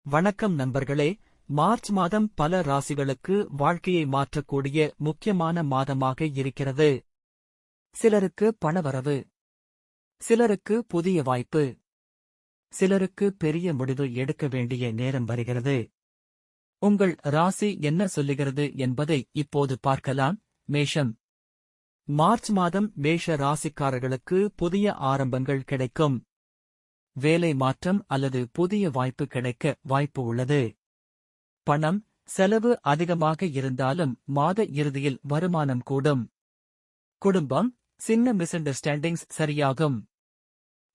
வணக்கம் நண்பர்களே. மார்ச் மாதம் பல ராசிகளுக்கு வாழ்க்கையை மாற்றக்கூடிய முக்கியமான மாதமாக இருக்கிறது. சிலருக்கு பணவரவு, சிலருக்கு புதிய வாய்ப்பு, சிலருக்கு பெரிய முடிவு எடுக்க வேண்டிய நேரம் வருகிறது. உங்கள் ராசி என்ன சொல்லுகிறது என்பதை இப்போது பார்க்கலாம். மேஷம். மார்ச் மாதம் மேஷ ராசிக்காரர்களுக்கு புதிய ஆரம்பங்கள் கிடைக்கும். வேலை மாற்றம் அல்லது புதிய வாய்ப்பு கிடைக்க வாய்ப்பு உள்ளது. பணம், செலவு அதிகமாக இருந்தாலும் மாத இறுதியில் வருமானம் கூடும். குடும்பம், சின்ன மிஸ் அண்டர்ஸ்டாண்டிங்ஸ் சரியாகும்.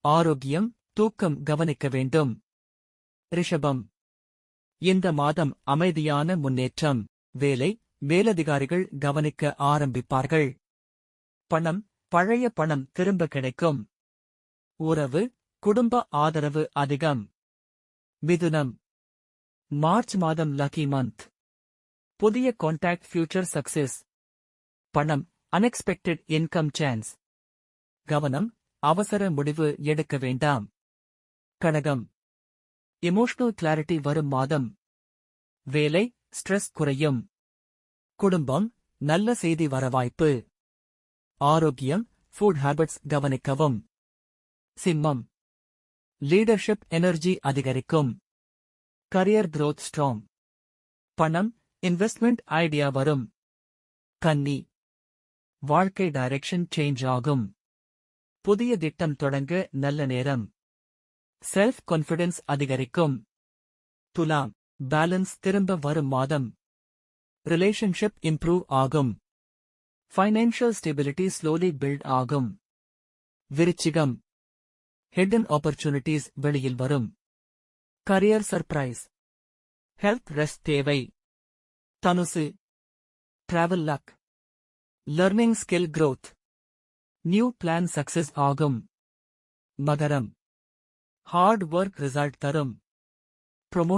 ஆரோக்கியம், தூக்கம் கவனிக்க வேண்டும். ரிஷபம். இந்த மாதம் அமைதியான முன்னேற்றம். வேலை, மேலதிகாரிகள் கவனிக்க ஆரம்பிப்பார்கள். பணம், பழைய பணம் திரும்ப கிடைக்கும். உறவு, குடும்ப ஆதரவு அதிகம். மிதுனம். மார்ச் மாதம் லக்கி மந்த். புதிய கான்டாக்ட் ஃபியூச்சர் சக்சஸ். பணம், அன்எக்ஸ்பெக்டட் இன்கம் சான்ஸ். கவனம், அவசர முடிவு எடுக்க வேண்டாம். கடகம். எமோஷனல் கிளாரிட்டி வரும் மாதம். வேலை, ஸ்ட்ரெஸ் குறையும். குடும்பம், நல்ல செய்தி வர வாய்ப்பு. ஆரோக்கியம், ஃபுட் ஹேபிட்ஸ் கவனிக்கவும். சிம்மம். லீடர்ஷிப் எனர்ஜி அதிகரிக்கும். Career growth strong. பணம், இன்வெஸ்ட்மெண்ட் ஐடியா வரும். கன்னி. வாழ்க்கை டைரக்ஷன் சேஞ்ச் ஆகும். புதிய திட்டம் தொடங்க நல்ல நேரம். செல்ஃப் கான்ஃபிடன்ஸ் அதிகரிக்கும். துலாம். பேலன்ஸ் திரும்ப வரும் மாதம். ரிலேஷன்ஷிப் இம்ப்ரூவ் ஆகும். ஃபைனான்ஷியல் ஸ்டெபிலிட்டி ஸ்லோலி பில்ட் ஆகும். விருச்சிகம். ஹிடன் ஆப்பர்ச்சுனிட்டிஸ் வெளியில் வரும். Career surprise. ஹெல்த் ரெஸ்ட் தேவை. தனுசு. Travel luck. Learning skill growth. New plan success ஆகும். மகரம். ஹார்ட் ஒர்க் ரிசல்ட் தரும். ப்ரொமோஷன்